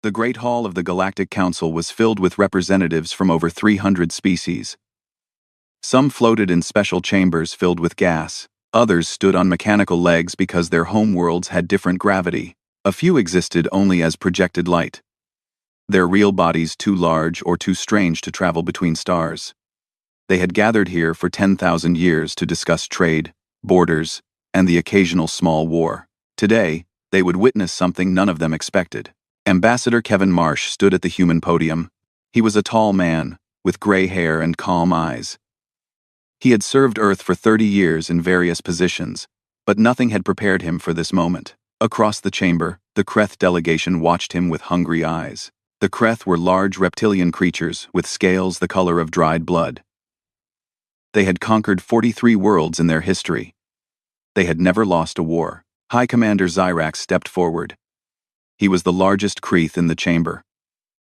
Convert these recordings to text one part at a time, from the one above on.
The Great Hall of the Galactic Council was filled with representatives from over 300 species. Some floated in special chambers filled with gas. Others stood on mechanical legs because their homeworlds had different gravity. A few existed only as projected light. Their real bodies too large or too strange to travel between stars. They had gathered here for 10,000 years to discuss trade, borders, and the occasional small war. Today, they would witness something none of them expected. Ambassador Kevin Marsh stood at the human podium. He was a tall man, with gray hair and calm eyes. He had served Earth for 30 years in various positions, but nothing had prepared him for this moment. Across the chamber, the Kreth delegation watched him with hungry eyes. The Kreth were large reptilian creatures with scales the color of dried blood. They had conquered 43 worlds in their history. They had never lost a war. High Commander Zyrax stepped forward. He was the largest Kreth in the chamber,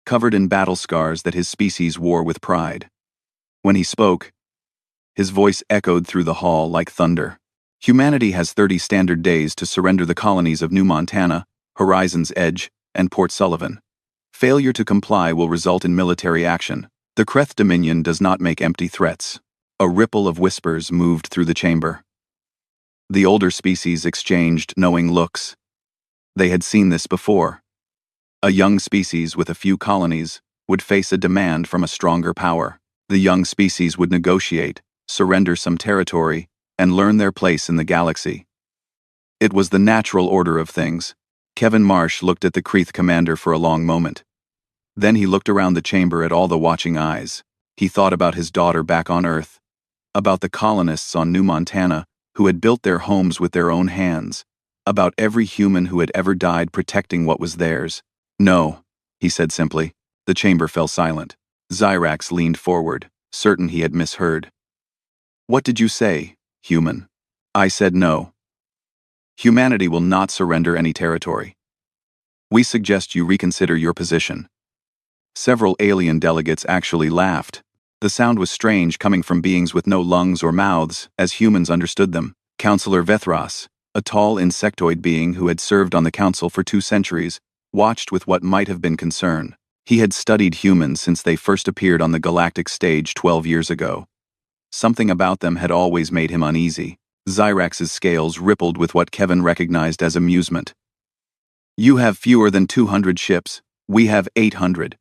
covered in battle scars that his species wore with pride. When he spoke, his voice echoed through the hall like thunder. Humanity has 30 standard days to surrender the colonies of New Montana, Horizon's Edge, and Port Sullivan. Failure to comply will result in military action. The Kreth Dominion does not make empty threats. A ripple of whispers moved through the chamber. The older species exchanged knowing looks. They had seen this before. A young species with a few colonies would face a demand from a stronger power. The young species would negotiate, surrender some territory, and learn their place in the galaxy. It was the natural order of things. Kevin Marsh looked at the Kreth commander for a long moment. Then he looked around the chamber at all the watching eyes. He thought about his daughter back on Earth, about the colonists on New Montana who had built their homes with their own hands, about every human who had ever died protecting what was theirs. "No," he said simply. The chamber fell silent. Zyrax leaned forward, certain he had misheard. "What did you say, human?" "I said no. Humanity will not surrender any territory. We suggest you reconsider your position." Several alien delegates actually laughed. The sound was strange, coming from beings with no lungs or mouths, as humans understood them. Counselor Vethras, a tall insectoid being who had served on the council for 2 centuries, watched with what might have been concern. He had studied humans since they first appeared on the galactic stage 12 years ago. Something about them had always made him uneasy. Zyrax's scales rippled with what Kevin recognized as amusement. "You have fewer than 200 ships. We have 800.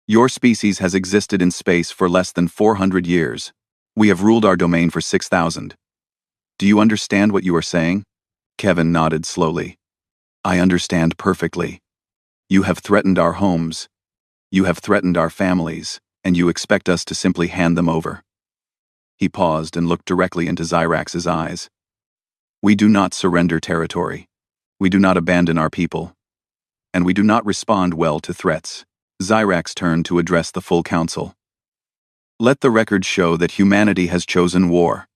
Your species has existed in space for less than 400 years. We have ruled our domain for 6,000. Do you understand what you are saying?" Kevin nodded slowly. "I understand perfectly. You have threatened our homes. You have threatened our families, and you expect us to simply hand them over." He paused and looked directly into Zyrax's eyes. "We do not surrender territory. We do not abandon our people. And we do not respond well to threats." Zyrax turned to address the full council. "Let the record show that humanity has chosen war.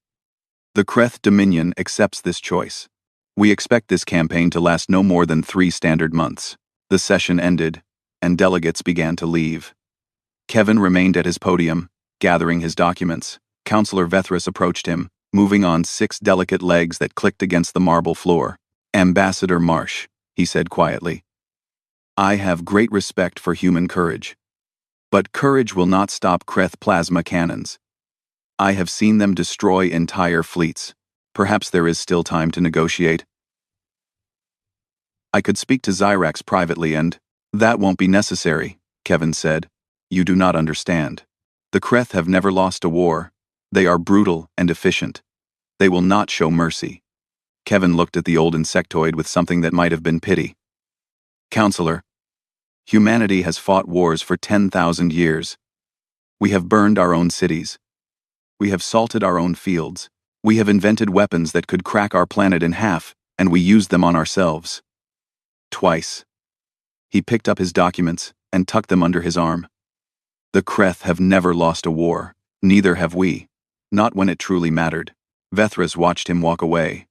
The Kreth Dominion accepts this choice. We expect this campaign to last no more than 3 standard months." The session ended, and delegates began to leave. Kevin remained at his podium, gathering his documents. Counselor Vethras approached him, moving on 6 delicate legs that clicked against the marble floor. "Ambassador Marsh," he said quietly, "I have great respect for human courage. But courage will not stop Kreth plasma cannons. I have seen them destroy entire fleets. Perhaps there is still time to negotiate." "I could speak to Zyrax privately and—" "That won't be necessary," Kevin said. "You do not understand. The Kreth have never lost a war. They are brutal and efficient. They will not show mercy." Kevin looked at the old insectoid with something that might have been pity. "Counselor, humanity has fought wars for 10,000 years. We have burned our own cities. We have salted our own fields. We have invented weapons that could crack our planet in half, and we used them on ourselves. Twice." He picked up his documents and tucked them under his arm. "The Kreth have never lost a war. Neither have we. Not when it truly mattered." Vethras watched him walk away.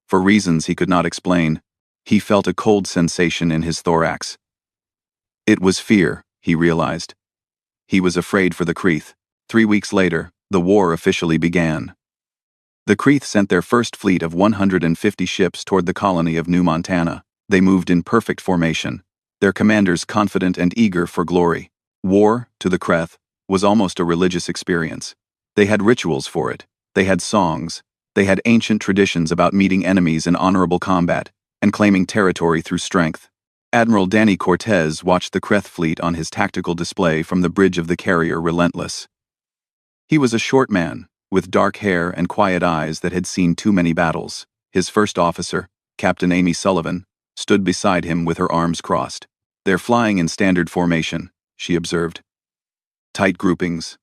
For reasons he could not explain, he felt a cold sensation in his thorax. It was fear, he realized. He was afraid for the Kreth. 3 weeks later, the war officially began. The Kreth sent their first fleet of 150 ships toward the colony of New Montana. They moved in perfect formation. their commanders confident and eager for glory. War, to the Kreth, was almost a religious experience. They had rituals for it, they had songs, they had ancient traditions about meeting enemies in honorable combat, and claiming territory through strength. Admiral Danny Cortez watched the Kreth fleet on his tactical display from the bridge of the carrier Relentless. He was a short man, with dark hair and quiet eyes that had seen too many battles. His first officer, Captain Amy Sullivan, stood beside him with her arms crossed. "They're flying in standard formation," she observed. "Tight groupings.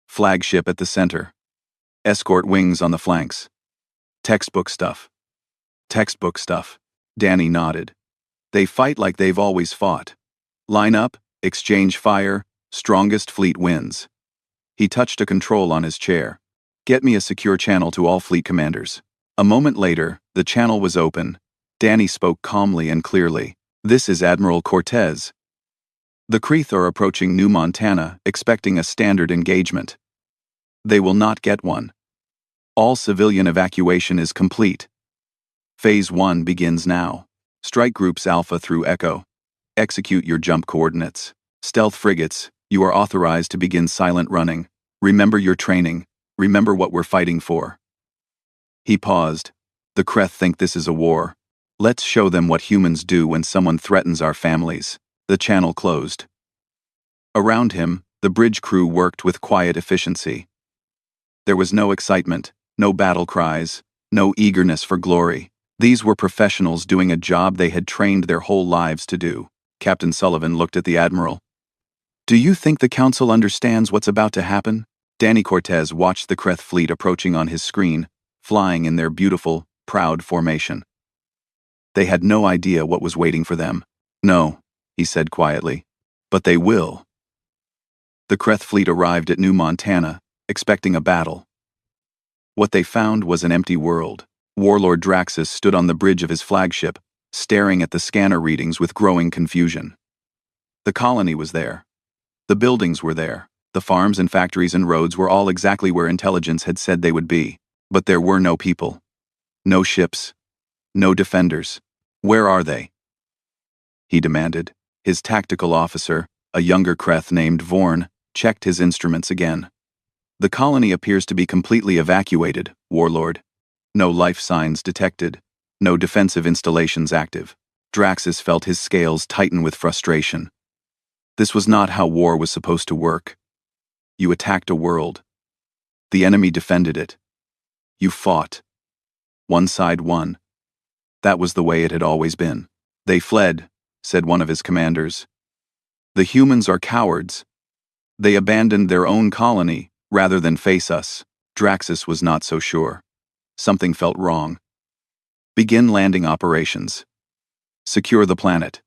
Flagship at the center. Escort wings on the flanks. Textbook stuff." "Textbook stuff," Danny nodded. "They fight like they've always fought. Line up, exchange fire, strongest fleet wins." He touched a control on his chair. "Get me a secure channel to all fleet commanders." A moment later, the channel was open. Danny spoke calmly and clearly. "This is Admiral Cortez. The Kreth are approaching New Montana, expecting a standard engagement. They will not get one. All civilian evacuation is complete. Phase 1 begins now. Strike groups Alpha through Echo. Execute your jump coordinates. Stealth frigates, you are authorized to begin silent running. Remember your training. Remember what we're fighting for." He paused. "The Kreth think this is a war. Let's show them what humans do when someone threatens our families." The channel closed. Around him, the bridge crew worked with quiet efficiency. There was no excitement, no battle cries, no eagerness for glory. These were professionals doing a job they had trained their whole lives to do. Captain Sullivan looked at the Admiral. "Do you think the Council understands what's about to happen?" Danny Cortez watched the Kreth fleet approaching on his screen, flying in their beautiful, proud formation. They had no idea what was waiting for them. "No," he said quietly, "but they will." The Kreth fleet arrived at New Montana, expecting a battle. What they found was an empty world. Warlord Draxus stood on the bridge of his flagship, staring at the scanner readings with growing confusion. The colony was there. The buildings were there. The farms and factories and roads were all exactly where intelligence had said they would be. But there were no people. No ships. No defenders. "Where are they?" he demanded. His tactical officer, a younger Kreth named Vorn, checked his instruments again. "The colony appears to be completely evacuated, Warlord. No life signs detected. No defensive installations active." Draxus felt his scales tighten with frustration. This was not how war was supposed to work. You attacked a world. The enemy defended it. You fought. One side won. That was the way it had always been. "They fled," said one of his commanders. "The humans are cowards. They abandoned their own colony rather than face us." Draxus was not so sure. Something felt wrong. "Begin landing operations. Secure the planet.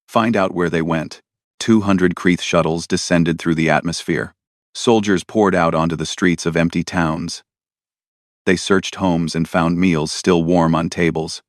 Find out where they went." 200 Kreth shuttles descended through the atmosphere. Soldiers poured out onto the streets of empty towns. They searched homes and found meals still warm on tables.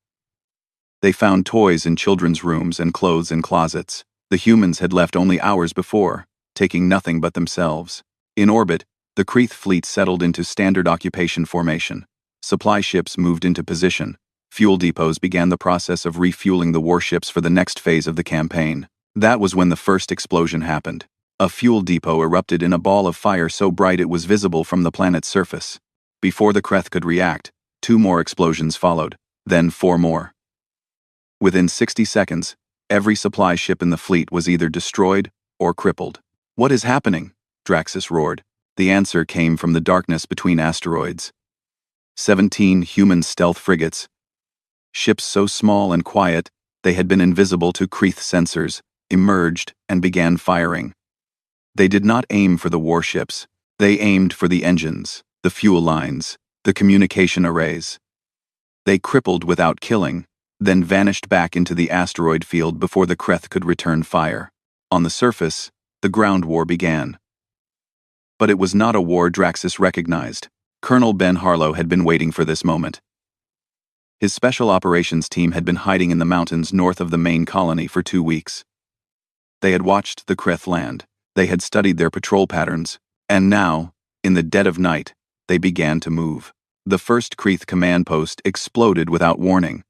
They found toys in children's rooms and clothes in closets. The humans had left only hours before, taking nothing but themselves. In orbit, the Kreth fleet settled into standard occupation formation. Supply ships moved into position. Fuel depots began the process of refueling the warships for the next phase of the campaign. That was when the first explosion happened. A fuel depot erupted in a ball of fire so bright it was visible from the planet's surface. Before the Kreth could react, 2 more explosions followed, then 4 more. Within 60 seconds, every supply ship in the fleet was either destroyed or crippled. "What is happening?" Draxus roared. The answer came from the darkness between asteroids. 17 human stealth frigates. Ships so small and quiet, they had been invisible to Kreth sensors, emerged and began firing. They did not aim for the warships. They aimed for the engines, the fuel lines, the communication arrays. They crippled without killing, then vanished back into the asteroid field before the Kreth could return fire. On the surface, the ground war began. But it was not a war Draxus recognized. Colonel Ben Harlow had been waiting for this moment. His special operations team had been hiding in the mountains north of the main colony for 2 weeks. They had watched the Kreth land. They had studied their patrol patterns, and now, in the dead of night, they began to move. The first Kreth command post exploded without warning.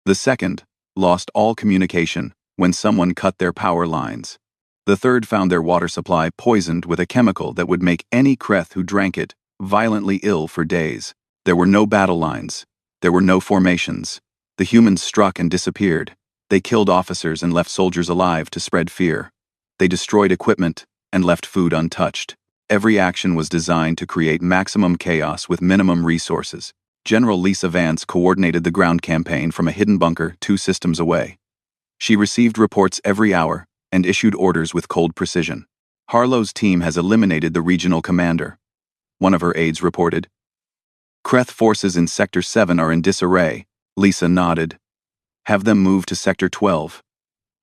The second lost all communication, when someone cut their power lines. The third found their water supply poisoned with a chemical that would make any Kreth who drank it violently ill for days. There were no battle lines. There were no formations. The humans struck and disappeared. They killed officers and left soldiers alive to spread fear. They destroyed equipment and left food untouched. Every action was designed to create maximum chaos with minimum resources. General Lisa Vance coordinated the ground campaign from a hidden bunker 2 systems away. She received reports every hour and issued orders with cold precision. Harlow's team has eliminated the regional commander, one of her aides reported. Kreth forces in Sector 7 are in disarray. Lisa nodded. Have them move to Sector 12.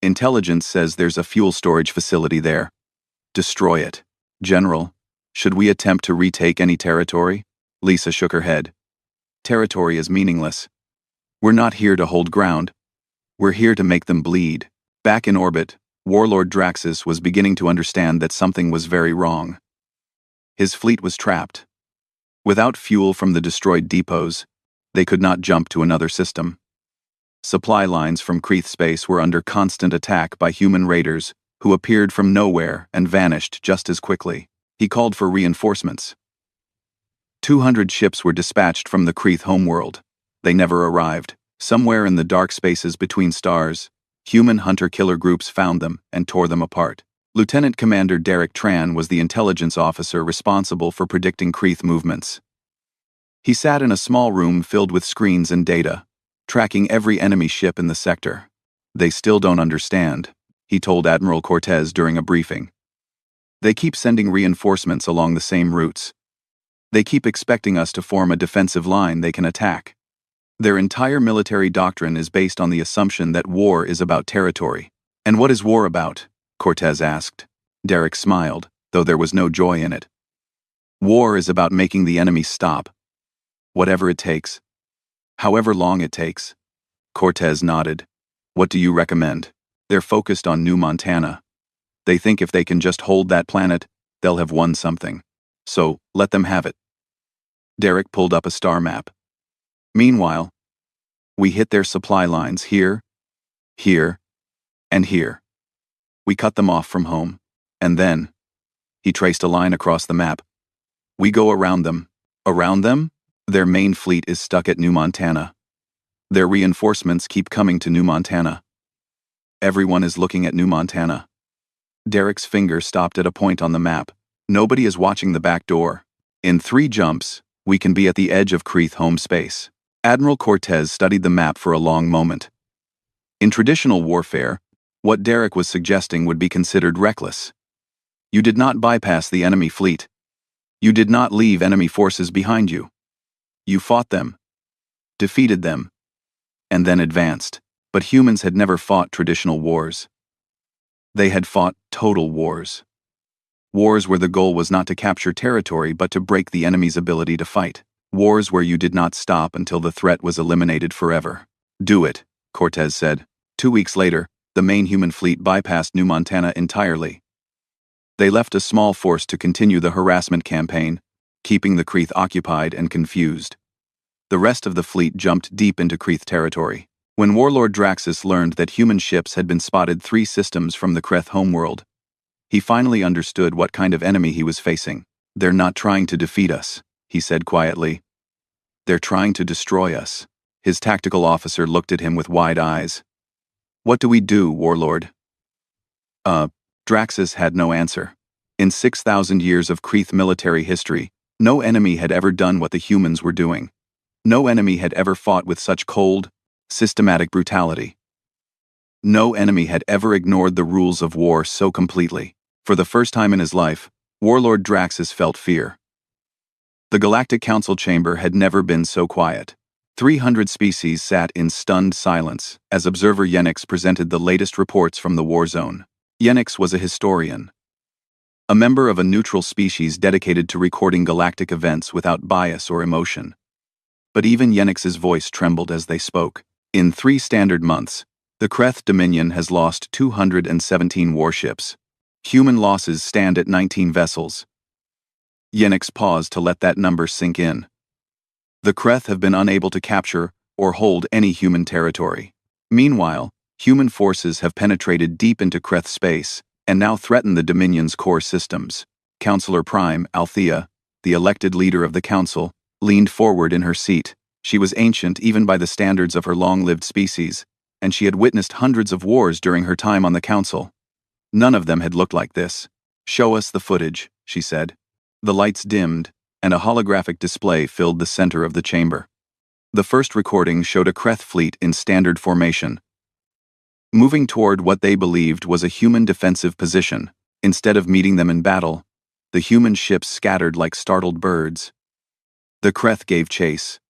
Intelligence says there's a fuel storage facility there. Destroy it. General, should we attempt to retake any territory? Lisa shook her head. Territory is meaningless. We're not here to hold ground. We're here to make them bleed. Back in orbit, Warlord Draxus was beginning to understand that something was very wrong. His fleet was trapped. Without fuel from the destroyed depots, they could not jump to another system. Supply lines from Kreth space were under constant attack by human raiders who appeared from nowhere and vanished just as quickly. He called for reinforcements. 200 ships were dispatched from the Kreth homeworld. They never arrived. Somewhere in the dark spaces between stars, human hunter-killer groups found them and tore them apart. Lieutenant Commander Derek Tran was the intelligence officer responsible for predicting Kreth movements. He sat in a small room filled with screens and data, tracking every enemy ship in the sector. They still don't understand, he told Admiral Cortez during a briefing. They keep sending reinforcements along the same routes. They keep expecting us to form a defensive line they can attack. Their entire military doctrine is based on the assumption that war is about territory. And what is war about? Cortez asked. Derek smiled, though there was no joy in it. War is about making the enemy stop. Whatever it takes. However long it takes. Cortez nodded. What do you recommend? They're focused on New Montana. They think if they can just hold that planet, they'll have won something. So, let them have it. Derek pulled up a star map. Meanwhile, we hit their supply lines here, here, and here. We cut them off from home, and then, he traced a line across the map. We go around them. Around them? Their main fleet is stuck at New Montana. Their reinforcements keep coming to New Montana. Everyone is looking at New Montana. Derek's finger stopped at a point on the map. Nobody is watching the back door. In 3 jumps, we can be at the edge of Kreth home space. Admiral Cortez studied the map for a long moment. In traditional warfare, what Derek was suggesting would be considered reckless. You did not bypass the enemy fleet. You did not leave enemy forces behind you. You fought them, defeated them, and then advanced. But humans had never fought traditional wars. They had fought total wars. Wars where the goal was not to capture territory but to break the enemy's ability to fight. Wars where you did not stop until the threat was eliminated forever. Do it, Cortez said. 2 weeks later, the main human fleet bypassed New Montana entirely. They left a small force to continue the harassment campaign, keeping the Kreth occupied and confused. The rest of the fleet jumped deep into Kreth territory. When Warlord Draxus learned that human ships had been spotted 3 systems from the Kreth homeworld, he finally understood what kind of enemy he was facing. They're not trying to defeat us, he said quietly. They're trying to destroy us. His tactical officer looked at him with wide eyes. What do we do, Warlord? Draxus had no answer. In 6,000 years of Kreth military history, no enemy had ever done what the humans were doing. No enemy had ever fought with such cold, systematic brutality. No enemy had ever ignored the rules of war so completely. For the first time in his life, Warlord Draxus felt fear. The Galactic Council chamber had never been so quiet. 300 species sat in stunned silence as observer Yenix presented the latest reports from the war zone. Yenix was a historian, a member of a neutral species dedicated to recording galactic events without bias or emotion. But even Yenix's voice trembled as they spoke. In 3 standard months, the Kreth Dominion has lost 217 warships. Human losses stand at 19 vessels. Yenix paused to let that number sink in. The Kreth have been unable to capture or hold any human territory. Meanwhile, Human forces have penetrated deep into Kreth space, and now threaten the Dominion's core systems. Counselor Prime, Althea, the elected leader of the council, leaned forward in her seat. She was ancient even by the standards of her long-lived species, and she had witnessed hundreds of wars during her time on the council. None of them had looked like this. "Show us the footage," she said. The lights dimmed, and a holographic display filled the center of the chamber. The first recording showed a Kreth fleet in standard formation, moving toward what they believed was a human defensive position. Instead of meeting them in battle, the human ships scattered like startled birds. The Kreth gave chase,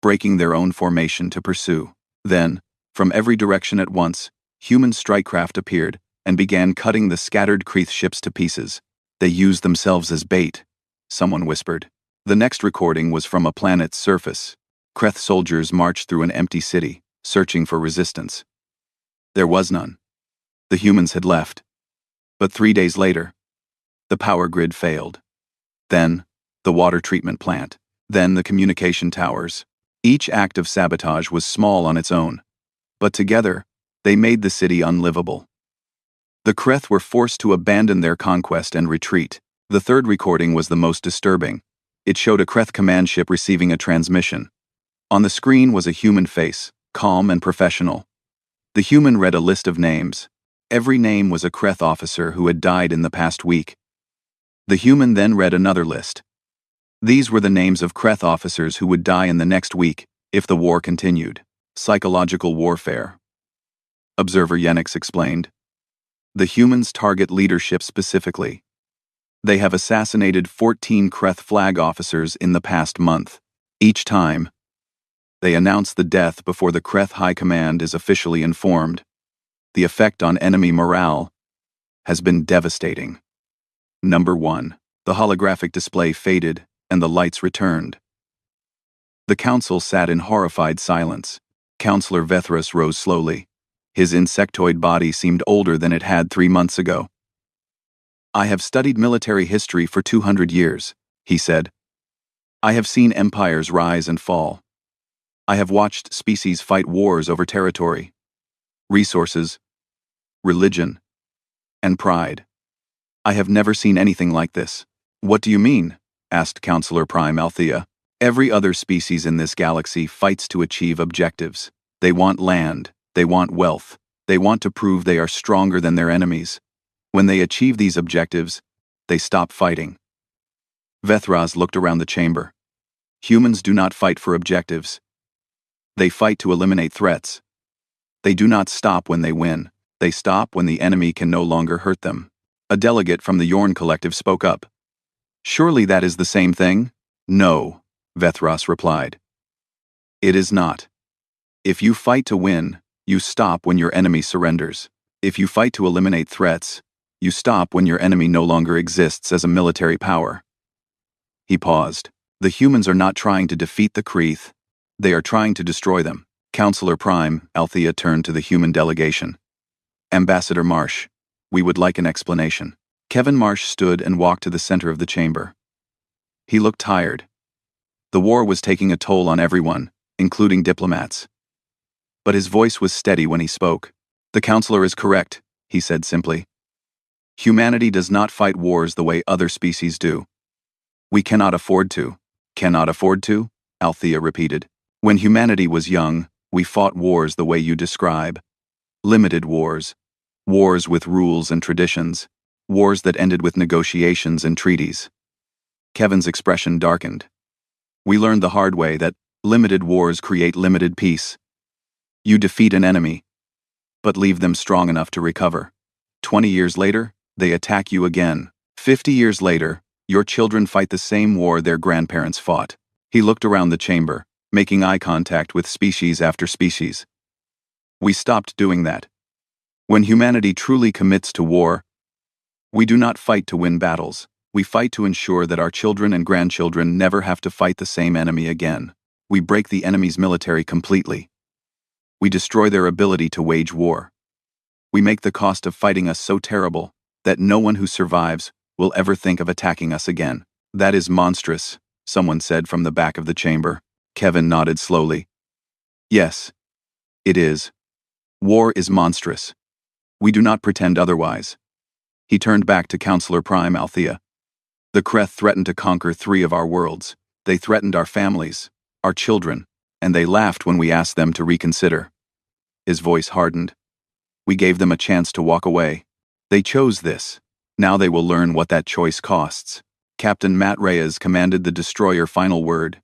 breaking their own formation to pursue. Then, from every direction at once, human strikecraft appeared and began cutting the scattered Kreth ships to pieces. "They used themselves as bait," someone whispered. The next recording was from a planet's surface. Kreth soldiers marched through an empty city, searching for resistance. There was none. The humans had left. But 3 days later, the power grid failed. Then, the water treatment plant. Then the communication towers. Each act of sabotage was small on its own, but together, they made the city unlivable. The Kreth were forced to abandon their conquest and retreat. The third recording was the most disturbing. It showed a Kreth command ship receiving a transmission. On the screen was a human face, calm and professional. The human read a list of names. Every name was a Kreth officer who had died in the past week. The human then read another list. These were the names of Kreth officers who would die in the next week if the war continued. Psychological warfare. Observer Yenix explained. The humans target leadership specifically. They have assassinated 14 Kreth flag officers in the past month. Each time, they announce the death before the Kreth High Command is officially informed. The effect on enemy morale has been devastating. Number 1. The holographic display faded, and the lights returned. The council sat in horrified silence. Counselor Vethras rose slowly. His insectoid body seemed older than it had 3 months ago. "I have studied military history for 200 years, he said. "I have seen empires rise and fall. I have watched species fight wars over territory, resources, religion, and pride. I have never seen anything like this." "What do you mean?" asked Counselor Prime Althea. "Every other species in this galaxy fights to achieve objectives. They want land, they want wealth, they want to prove they are stronger than their enemies. When they achieve these objectives, they stop fighting." Vethras looked around the chamber. "Humans do not fight for objectives. They fight to eliminate threats. They do not stop when they win. They stop when the enemy can no longer hurt them." A delegate from the Yorn Collective spoke up. "Surely that is the same thing?" "No," Vethras replied. "It is not. If you fight to win, you stop when your enemy surrenders. If you fight to eliminate threats, you stop when your enemy no longer exists as a military power." He paused. "The humans are not trying to defeat the Kreth. They are trying to destroy them." Counselor Prime, Althea turned to the human delegation. "Ambassador Marsh, we would like an explanation." Kevin Marsh stood and walked to the center of the chamber. He looked tired. The war was taking a toll on everyone, including diplomats. But his voice was steady when he spoke. "The counselor is correct," he said simply. "Humanity does not fight wars the way other species do. We cannot afford to." "Cannot afford to?" Althea repeated. "When humanity was young, we fought wars the way you describe. Limited wars. Wars with rules and traditions. Wars that ended with negotiations and treaties." Kevin's expression darkened. "We learned the hard way that limited wars create limited peace. You defeat an enemy, but leave them strong enough to recover. 20 years later, they attack you again. 50 years later, your children fight the same war their grandparents fought." He looked around the chamber, making eye contact with species after species. "We stopped doing that. When humanity truly commits to war, we do not fight to win battles. We fight to ensure that our children and grandchildren never have to fight the same enemy again. We break the enemy's military completely. We destroy their ability to wage war. We make the cost of fighting us so terrible that no one who survives will ever think of attacking us again." "That is monstrous," someone said from the back of the chamber. Kevin nodded slowly. "Yes, it is. War is monstrous. We do not pretend otherwise. He turned back to Counselor Prime Althea. The Kreth threatened to conquer 3 of our worlds. They threatened our families, our children, and they laughed when we asked them to reconsider. His voice hardened. We gave them a chance to walk away. They chose this. Now they will learn what that choice costs. Captain Matt Reyes commanded the destroyer Final Word.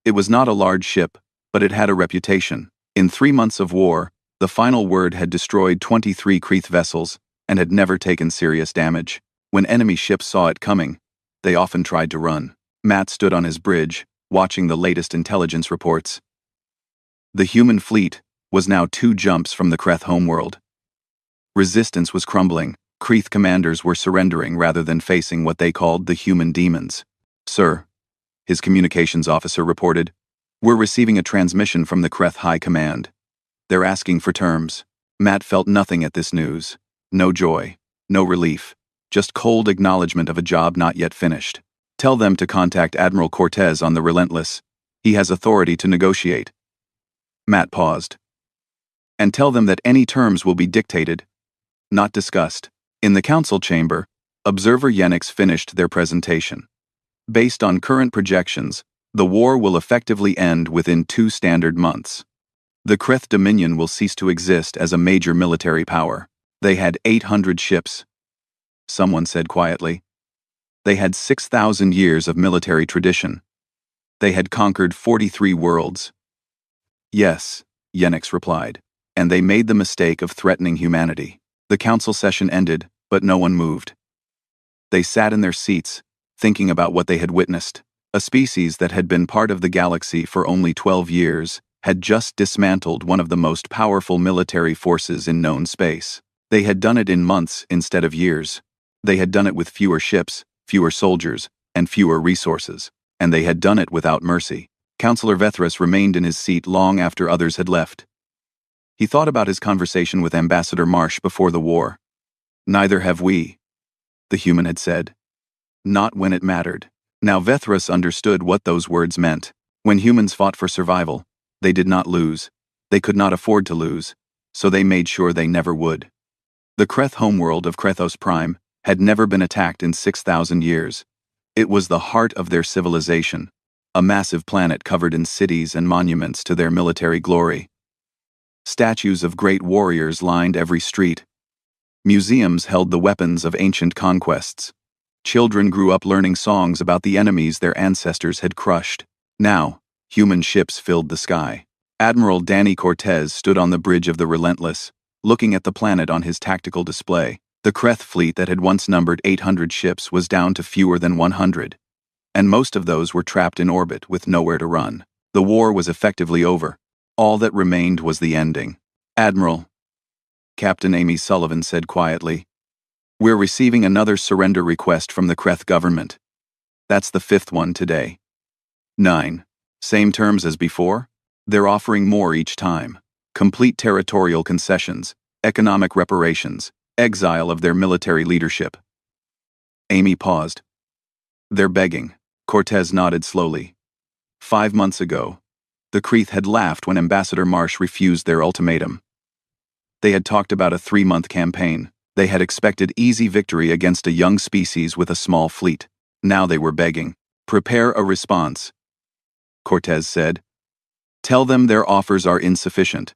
It was not a large ship, but it had a reputation. In 3 months of war, the Final Word had destroyed 23 Kreth vessels and had never taken serious damage. When enemy ships saw it coming, they often tried to run. Matt stood on his bridge, watching the latest intelligence reports. The human fleet was now 2 jumps from the Kreth homeworld. Resistance was crumbling. Kreth commanders were surrendering rather than facing what they called the human demons. Sir, his communications officer reported, we're receiving a transmission from the Kreth High Command. They're asking for terms. Matt felt nothing at this news. No joy, no relief, just cold acknowledgement of a job not yet finished. Tell them to contact Admiral Cortez on the Relentless. He has authority to negotiate. Matt paused. And tell them that any terms will be dictated, not discussed. In the council chamber, Observer Yenix finished their presentation. Based on current projections, the war will effectively end within 2 standard months. The Kreth Dominion will cease to exist as a major military power. They had 800 ships. Someone said quietly. They had 6,000 years of military tradition. They had conquered 43 worlds. Yes, Yenix replied, and they made the mistake of threatening humanity. The council session ended, but no one moved. They sat in their seats, thinking about what they had witnessed. A species that had been part of the galaxy for only 12 years had just dismantled one of the most powerful military forces in known space. They had done it in months instead of years. They had done it with fewer ships, fewer soldiers, and fewer resources. And they had done it without mercy. Counselor Vethras remained in his seat long after others had left. He thought about his conversation with Ambassador Marsh before the war. Neither have we, the human had said. Not when it mattered. Now Vethras understood what those words meant. When humans fought for survival, they did not lose. They could not afford to lose, so they made sure they never would. The Kreth homeworld of Krethos Prime had never been attacked in 6,000 years. It was the heart of their civilization, a massive planet covered in cities and monuments to their military glory. Statues of great warriors lined every street. Museums held the weapons of ancient conquests. Children grew up learning songs about the enemies their ancestors had crushed. Now, human ships filled the sky. Admiral Danny Cortez stood on the bridge of the Relentless, looking at the planet on his tactical display. The Kreth fleet that had once numbered 800 ships was down to fewer than 100, and most of those were trapped in orbit with nowhere to run. The war was effectively over. All that remained was the ending. Admiral, Captain Amy Sullivan said quietly, we're receiving another surrender request from the Kreth government. That's the 5th one today. 9. Same terms as before? They're offering more each time. Complete territorial concessions, economic reparations, exile of their military leadership. Amy paused. They're begging. Cortez nodded slowly. 5 months ago, the Kreth had laughed when Ambassador Marsh refused their ultimatum. They had talked about a 3-month campaign. They had expected easy victory against a young species with a small fleet. Now they were begging. Prepare a response, Cortez said. Tell them their offers are insufficient.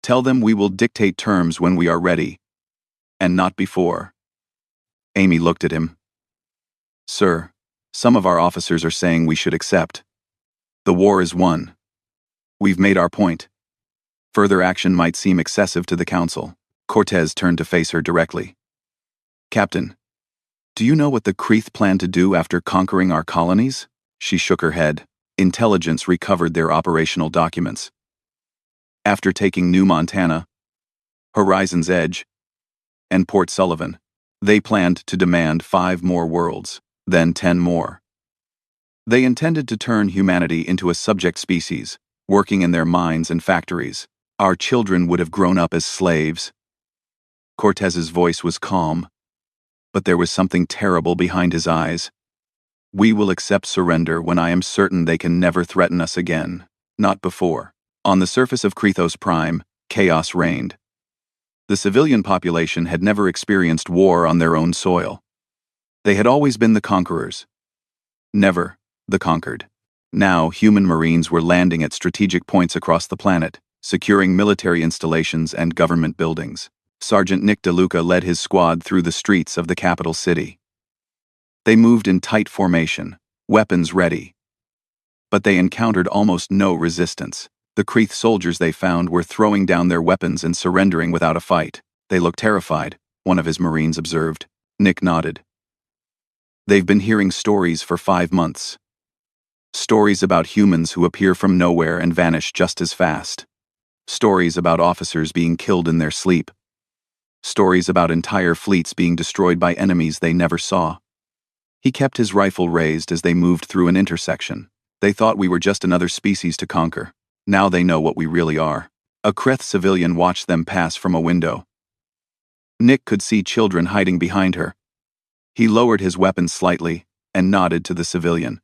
Tell them we will dictate terms when we are ready, and not before. Amy looked at him. Sir, some of our officers are saying we should accept. The war is won. We've made our point. Further action might seem excessive to the council. Cortez turned to face her directly. Captain, do you know what the Kreth plan to do after conquering our colonies? She shook her head. Intelligence recovered their operational documents. After taking New Montana, Horizon's Edge, and Port Sullivan, they planned to demand 5 more worlds, then 10 more. They intended to turn humanity into a subject species, working in their mines and factories. Our children would have grown up as slaves. Cortez's voice was calm, but there was something terrible behind his eyes. We will accept surrender when I am certain they can never threaten us again, not before. On the surface of Krethos Prime, chaos reigned. The civilian population had never experienced war on their own soil. They had always been the conquerors, never the conquered. Now, human Marines were landing at strategic points across the planet, securing military installations and government buildings. Sergeant Nick DeLuca led his squad through the streets of the capital city. They moved in tight formation, weapons ready. But they encountered almost no resistance. The Kreeth soldiers they found were throwing down their weapons and surrendering without a fight. They looked terrified, one of his Marines observed. Nick nodded. They've been hearing stories for 5 months. Stories about humans who appear from nowhere and vanish just as fast. Stories about officers being killed in their sleep. Stories about entire fleets being destroyed by enemies they never saw. He kept his rifle raised as they moved through an intersection. They thought we were just another species to conquer. Now they know what we really are. A Kreeth civilian watched them pass from a window. Nick could see children hiding behind her. He lowered his weapon slightly and nodded to the civilian.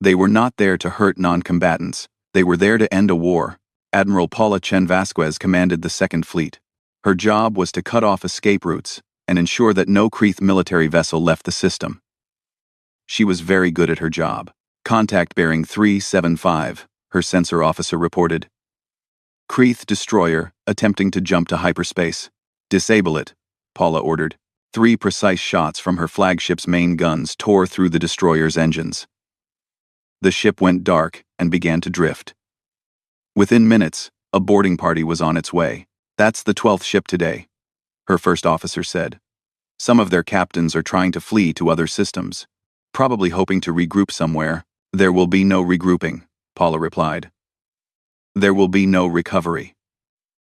They were not there to hurt non-combatants. They were there to end a war. Admiral Paula Chen Vasquez commanded the Second Fleet. Her job was to cut off escape routes and ensure that no Kreeth military vessel left the system. She was very good at her job. Contact bearing 375, her sensor officer reported. Kreeth destroyer, attempting to jump to hyperspace. Disable it, Paula ordered. 3 precise shots from her flagship's main guns tore through the destroyer's engines. The ship went dark and began to drift. Within minutes, a boarding party was on its way. That's the 12th ship today, her first officer said. Some of their captains are trying to flee to other systems, probably hoping to regroup somewhere. There will be no regrouping, Paula replied. There will be no recovery.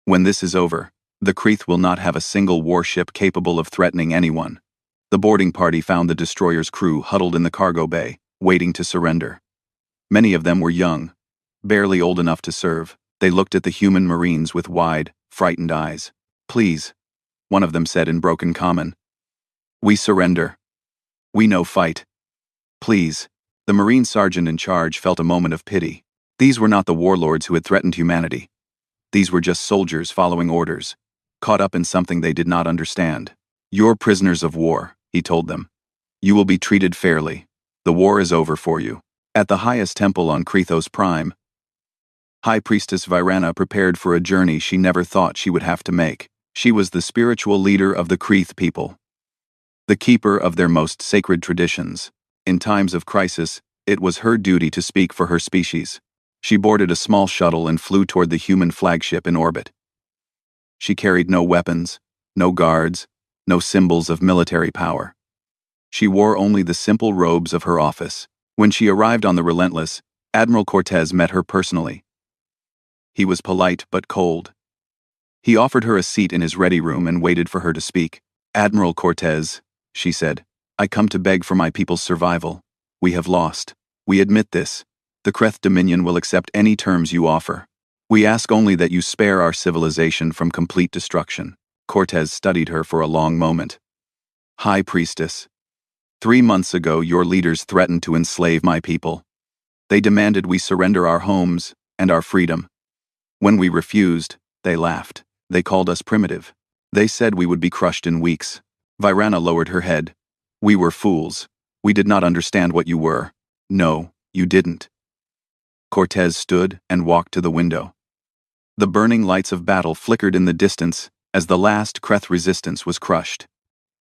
When this is over, the Kreeth will not have a single warship capable of threatening anyone. The boarding party found the destroyer's crew huddled in the cargo bay, waiting to surrender. Many of them were young, barely old enough to serve. They looked at the human Marines with wide, frightened eyes. Please, one of them said in broken Common. We surrender. We no fight. Please. The Marine sergeant in charge felt a moment of pity. These were not the warlords who had threatened humanity. These were just soldiers following orders, caught up in something they did not understand. You're prisoners of war, he told them. You will be treated fairly. The war is over for you. At the highest temple on Krethos Prime, High Priestess Virana prepared for a journey she never thought she would have to make. She was the spiritual leader of the Kreeth people, the keeper of their most sacred traditions. In times of crisis, it was her duty to speak for her species. She boarded a small shuttle and flew toward the human flagship in orbit. She carried no weapons, no guards, no symbols of military power. She wore only the simple robes of her office. When she arrived on the Relentless, Admiral Cortez met her personally. He was polite but cold. He offered her a seat in his ready room and waited for her to speak. Admiral Cortez, she said, I come to beg for my people's survival. We have lost. We admit this. The Kreeth Dominion will accept any terms you offer. We ask only that you spare our civilization from complete destruction. Cortez studied her for a long moment. High Priestess, 3 months ago your leaders threatened to enslave my people. They demanded we surrender our homes and our freedom. When we refused, they laughed. They called us primitive. They said we would be crushed in weeks. Virana lowered her head. We were fools. We did not understand what you were. No, you didn't. Cortez stood and walked to the window. The burning lights of battle flickered in the distance as the last Kreeth resistance was crushed.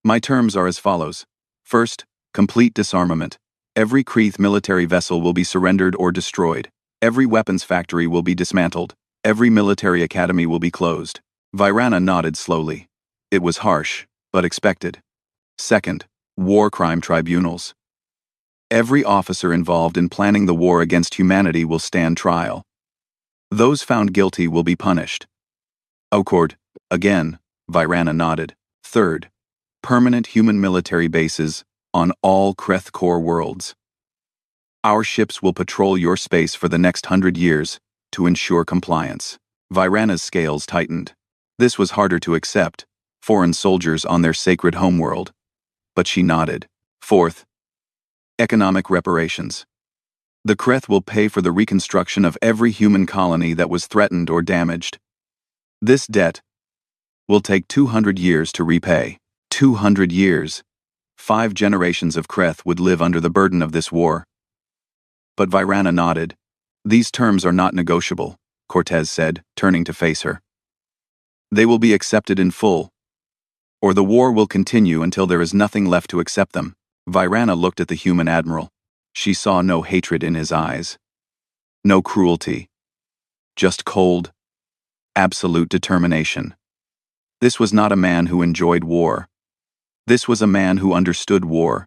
My terms are as follows. First, complete disarmament. Every Kreeth military vessel will be surrendered or destroyed. Every weapons factory will be dismantled. Every military academy will be closed. Virana nodded slowly. It was harsh, but expected. Second, war crime tribunals. Every officer involved in planning the war against humanity will stand trial. Those found guilty will be punished. Accord, again, Virana nodded. Third, permanent human military bases on all Kreeth core worlds. Our ships will patrol your space for the next 100 years to ensure compliance. Virana's scales tightened. This was harder to accept, foreign soldiers on their sacred homeworld. But she nodded. Fourth, economic reparations. The Kreeth will pay for the reconstruction of every human colony that was threatened or damaged. This debt, Will take 200 years to repay. 200 years. 5 generations of Kreth would live under the burden of this war. But Virana nodded. These terms are not negotiable, Cortez said, turning to face her. They will be accepted in full, or the war will continue until there is nothing left to accept them. Virana looked at the human admiral. She saw no hatred in his eyes. No cruelty. Just cold, absolute determination. This was not a man who enjoyed war. This was a man who understood war,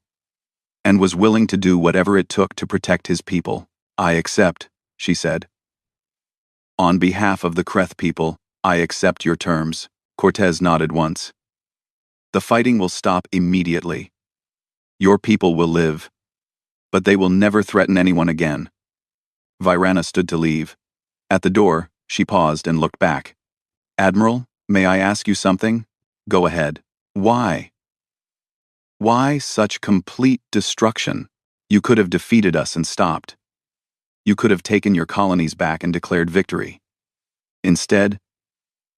and was willing to do whatever it took to protect his people. I accept, she said. On behalf of the Kreth people, I accept your terms. Cortez nodded once. The fighting will stop immediately. Your people will live, but they will never threaten anyone again. Virana stood to leave. At the door, she paused and looked back. Admiral, may I ask you something? Go ahead. Why? Why such complete destruction? You could have defeated us and stopped. You could have taken your colonies back and declared victory. Instead,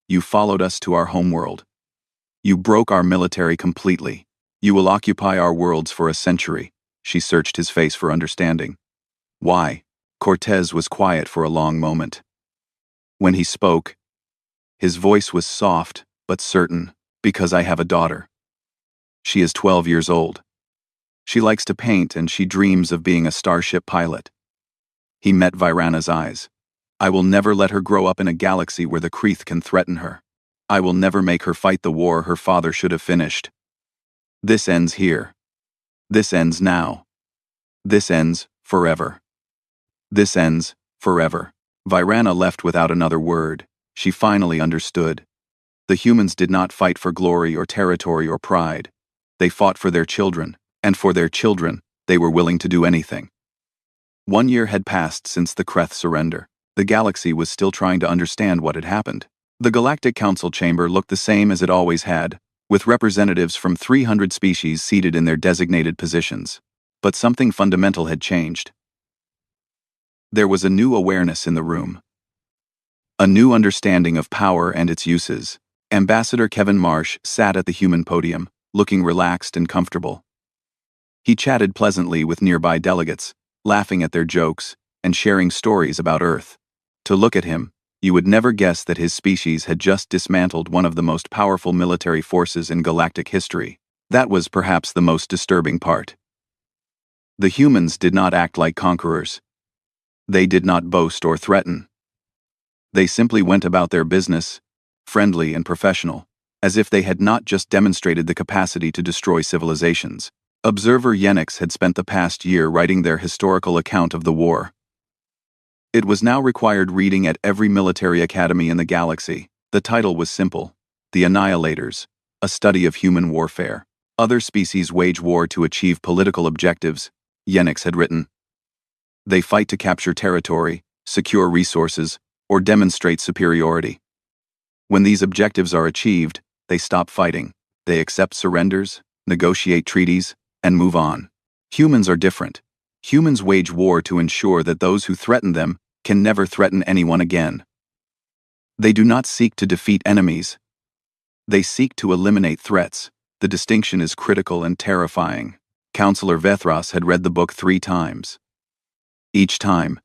you followed us to our homeworld. You broke our military completely. You will occupy our worlds for a century. She searched his face for understanding. Why? Cortez was quiet for a long moment. When he spoke, his voice was soft but certain. Because I have a daughter. She is 12 years old. She likes to paint and she dreams of being a starship pilot. He met Virana's eyes. I will never let her grow up in a galaxy where the Kreth can threaten her. I will never make her fight the war her father should have finished. This ends here. This ends now. This ends forever. This ends forever. Virana left without another word. She finally understood. The humans did not fight for glory or territory or pride. They fought for their children, and for their children, they were willing to do anything. 1 year had passed since the Kreth surrender. The galaxy was still trying to understand what had happened. The Galactic Council chamber looked the same as it always had, with representatives from 300 species seated in their designated positions. But something fundamental had changed. There was a new awareness in the room. A new understanding of power and its uses. Ambassador Kevin Marsh sat at the human podium, looking relaxed and comfortable. He chatted pleasantly with nearby delegates, laughing at their jokes and sharing stories about Earth. To look at him, you would never guess that his species had just dismantled one of the most powerful military forces in galactic history. That was perhaps the most disturbing part. The humans did not act like conquerors. They did not boast or threaten. They simply went about their business, friendly and professional, as if they had not just demonstrated the capacity to destroy civilizations. Observer Yenix had spent the past year writing their historical account of the war. It was now required reading at every military academy in the galaxy. The title was simple: The Annihilators, a study of human warfare. Other species wage war to achieve political objectives, Yenix had written. They fight to capture territory, secure resources, or demonstrate superiority. When these objectives are achieved, they stop fighting. They accept surrenders, negotiate treaties, and move on. Humans are different. Humans wage war to ensure that those who threaten them can never threaten anyone again. They do not seek to defeat enemies. They seek to eliminate threats. The distinction is critical and terrifying. Counselor Vethras had read the book 3 times. Each time,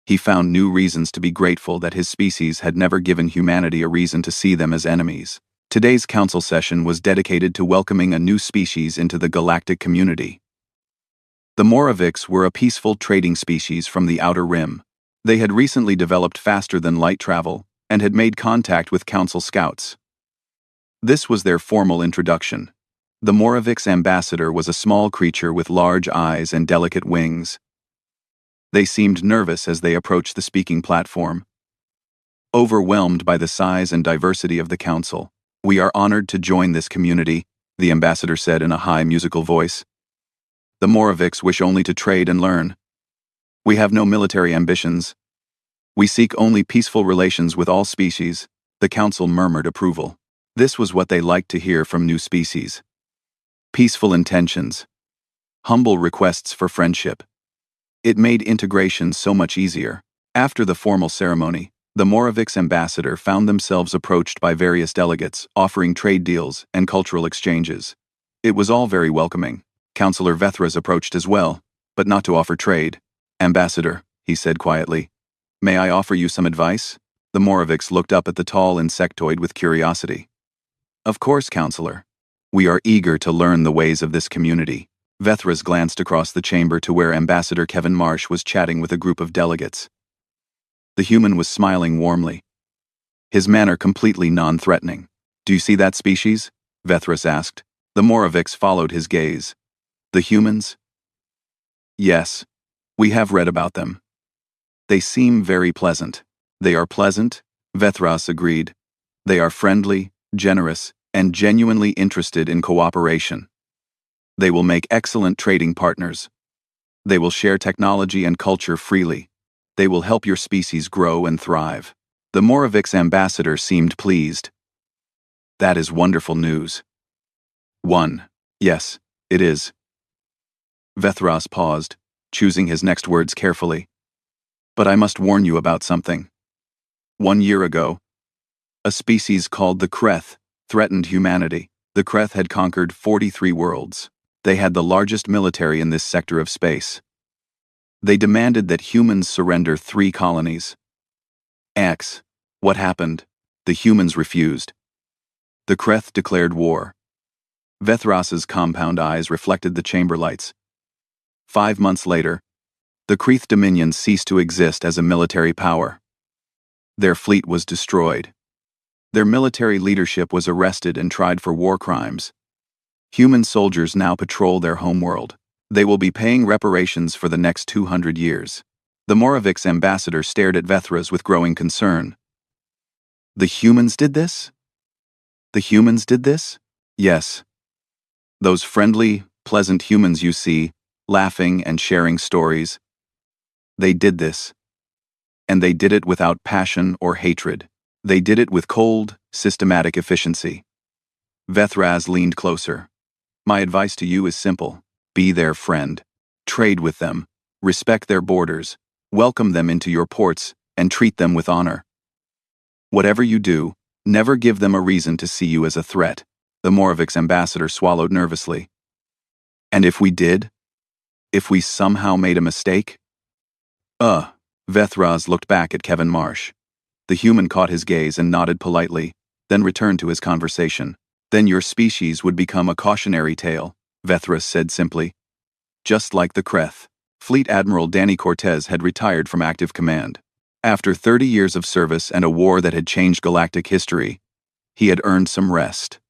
he found new reasons to be grateful that his species had never given humanity a reason to see them as enemies. Today's council session was dedicated to welcoming a new species into the galactic community. The Moraviks were a peaceful trading species from the Outer Rim. They had recently developed faster than light travel and had made contact with council scouts. This was their formal introduction. The Moravik's ambassador was a small creature with large eyes and delicate wings. They seemed nervous as they approached the speaking platform. Overwhelmed by the size and diversity of the council, "We are honored to join this community," the ambassador said in a high musical voice. "The Moraviks wish only to trade and learn. We have no military ambitions. We seek only peaceful relations with all species." The council murmured approval. This was what they liked to hear from new species. Peaceful intentions. Humble requests for friendship. It made integration so much easier. After the formal ceremony, The Moravic's ambassador found themselves approached by various delegates, offering trade deals and cultural exchanges. It was all very welcoming. Councillor Vethras approached as well, but not to offer trade. "Ambassador," he said quietly, "may I offer you some advice?" The Moravics looked up at the tall insectoid with curiosity. "Of course, Councillor. We are eager to learn the ways of this community." Vethras glanced across the chamber to where Ambassador Kevin Marsh was chatting with a group of delegates. The human was smiling warmly, his manner completely non-threatening. "Do you see that species?" Vethras asked. The Moravics followed his gaze. "The humans?" "Yes. We have read about them. They seem very pleasant." "They are pleasant," Vethras agreed. "They are friendly, generous, and genuinely interested in cooperation. They will make excellent trading partners. They will share technology and culture freely. They will help your species grow and thrive." The Moravic's ambassador seemed pleased. "That is wonderful news." "1. Yes, it is." Vethras paused, choosing his next words carefully. "But I must warn you about something. 1 year ago, a species called the Kreth threatened humanity. The Kreth had conquered 43 worlds. They had the largest military in this sector of space. They demanded that humans surrender 3 colonies. What happened? The humans refused. The Kreth declared war. Vethras's compound eyes reflected the chamber lights. 5 months later, the Kreth Dominion ceased to exist as a military power. Their fleet was destroyed. Their military leadership was arrested and tried for war crimes. Human soldiers now patrol their homeworld. They will be paying reparations for the next 200 years. The Moravic's ambassador stared at Vethras with growing concern. "The humans did this?" "The humans did this?" "Yes. Those friendly, pleasant humans you see, laughing and sharing stories. They did this. And they did it without passion or hatred. They did it with cold, systematic efficiency." Vethras leaned closer. "My advice to you is simple. Be their friend. Trade with them. Respect their borders. Welcome them into your ports, and treat them with honor. Whatever you do, never give them a reason to see you as a threat." The Moravic's ambassador swallowed nervously. "And if we did? If we somehow made a mistake?" Vethras looked back at Kevin Marsh. The human caught his gaze and nodded politely, then returned to his conversation. "Then your species would become a cautionary tale," Vethras said simply. Just like the Kreth, Fleet Admiral Danny Cortez had retired from active command. After 30 years of service and a war that had changed galactic history, he had earned some rest.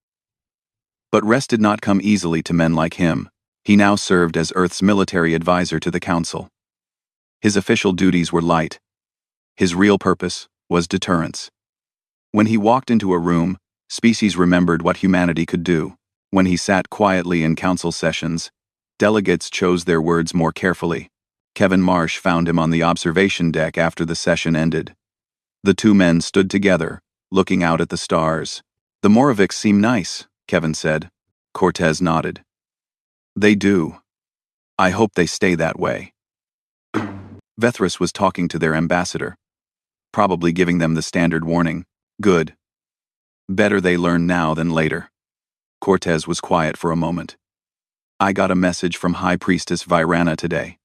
But rest did not come easily to men like him. He now served as Earth's military advisor to the Council. His official duties were light. His real purpose was deterrence. When he walked into a room, species remembered what humanity could do. When he sat quietly in council sessions, delegates chose their words more carefully. Kevin Marsh found him on the observation deck after the session ended. The 2 men stood together, looking out at the stars. "The Moravics seem nice," Kevin said. Cortez nodded. "They do. I hope they stay that way." Vethras was talking to their ambassador, probably giving them the standard warning. "Good. Better they learn now than later." Cortez was quiet for a moment. "I got a message from High Priestess Virana today.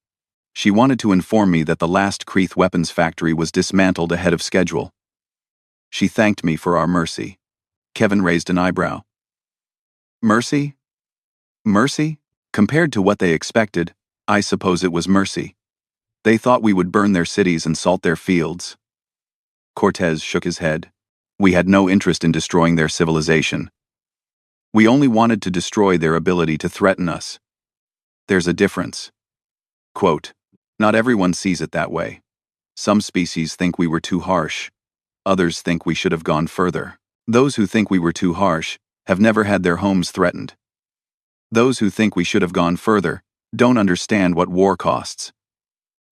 She wanted to inform me that the last Kreth weapons factory was dismantled ahead of schedule. She thanked me for our mercy." Kevin raised an eyebrow. "Mercy? Mercy? Compared to what they expected, I suppose it was mercy. They thought we would burn their cities and salt their fields." Cortez shook his head. "We had no interest in destroying their civilization. We only wanted to destroy their ability to threaten us. There's a difference." Quote, "Not everyone sees it that way. Some species think we were too harsh. Others think we should have gone further. Those who think we were too harsh have never had their homes threatened. Those who think we should have gone further don't understand what war costs."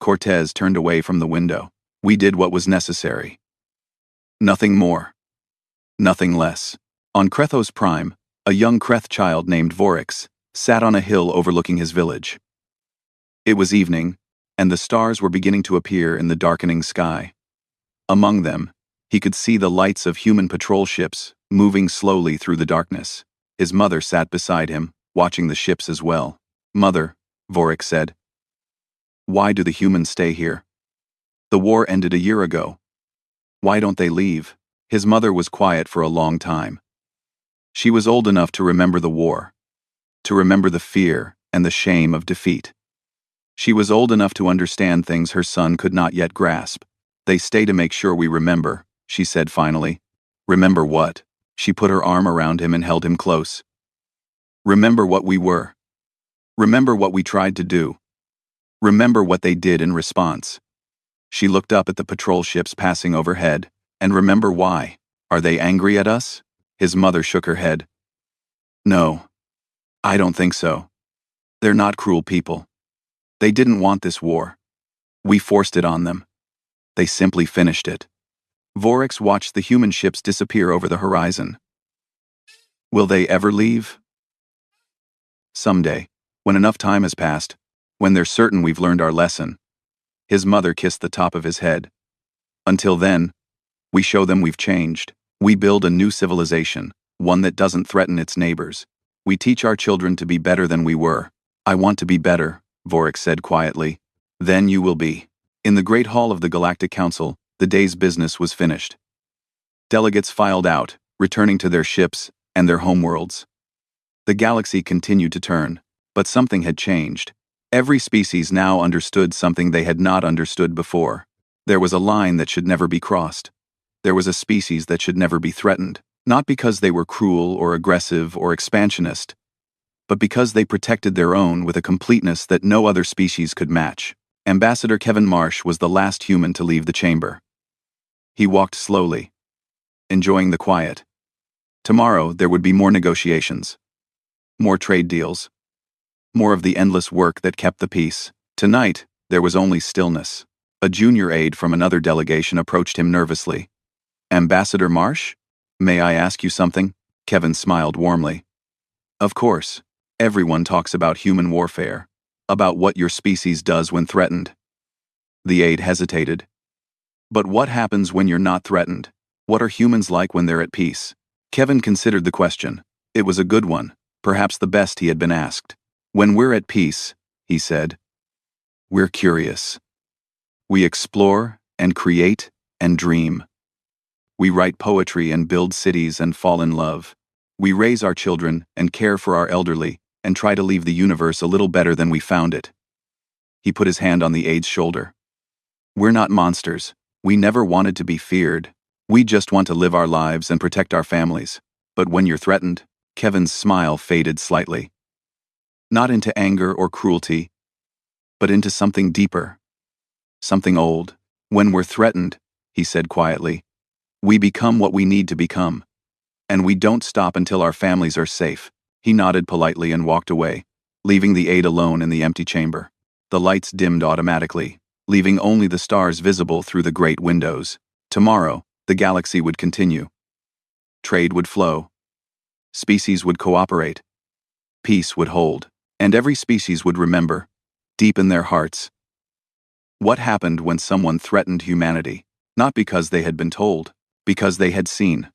Cortez turned away from the window. "We did what was necessary. Nothing more. Nothing less." On Krethos Prime, a young Kreth child named Vorix sat on a hill overlooking his village. It was evening, and the stars were beginning to appear in the darkening sky. Among them, He could see the lights of human patrol ships, moving slowly through the darkness. His mother sat beside him, watching the ships as well. "Mother," Vorik said, "why do the humans stay here? The war ended a year ago. Why don't they leave?" His mother was quiet for a long time. She was old enough to remember the war, to remember the fear and the shame of defeat. She was old enough to understand things her son could not yet grasp. "They stay to make sure we remember," she said finally. "Remember what?" She put her arm around him and held him close. "Remember what we were. Remember what we tried to do. Remember what they did in response." She looked up at the patrol ships passing overhead. "And remember why. Are they angry at us?" His mother shook her head. "No. I don't think so. They're not cruel people. They didn't want this war. We forced it on them. They simply finished it." Vorik watched the human ships disappear over the horizon. "Will they ever leave?" "Someday, when enough time has passed, when they're certain we've learned our lesson." His mother kissed the top of his head. "Until then, we show them we've changed. We build a new civilization, one that doesn't threaten its neighbors. We teach our children to be better than we were." "I want to be better," Vorik said quietly. "Then you will be." In the Great Hall of the Galactic Council, the day's business was finished. Delegates filed out, returning to their ships and their homeworlds. The galaxy continued to turn, but something had changed. Every species now understood something they had not understood before. There was a line that should never be crossed. There was a species that should never be threatened, not because they were cruel or aggressive or expansionist, but because they protected their own with a completeness that no other species could match. Ambassador Kevin Marsh was the last human to leave the chamber. He walked slowly, enjoying the quiet. Tomorrow there would be more negotiations, more trade deals, more of the endless work that kept the peace. Tonight, there was only stillness. A junior aide from another delegation approached him nervously. "Ambassador Marsh? May I ask you something?" Kevin smiled warmly. "Of course. Everyone talks about human warfare, about what your species does when threatened." The aide hesitated. "But what happens when you're not threatened? What are humans like when they're at peace?" Kevin considered the question. It was a good one, perhaps the best he had been asked. "When we're at peace," he said, "we're curious. We explore and create and dream. We write poetry and build cities and fall in love. We raise our children and care for our elderly and try to leave the universe a little better than we found it." He put his hand on the aide's shoulder. "We're not monsters. We never wanted to be feared. We just want to live our lives and protect our families. But when you're threatened," Kevin's smile faded slightly. "Not into anger or cruelty, but into something deeper. Something old. When we're threatened," he said quietly, "we become what we need to become. And we don't stop until our families are safe." He nodded politely and walked away, leaving the aide alone in the empty chamber. The lights dimmed automatically, leaving only the stars visible through the great windows. Tomorrow, the galaxy would continue. Trade would flow. Species would cooperate. Peace would hold. And every species would remember, deep in their hearts, what happened when someone threatened humanity, not because they had been told, because they had seen.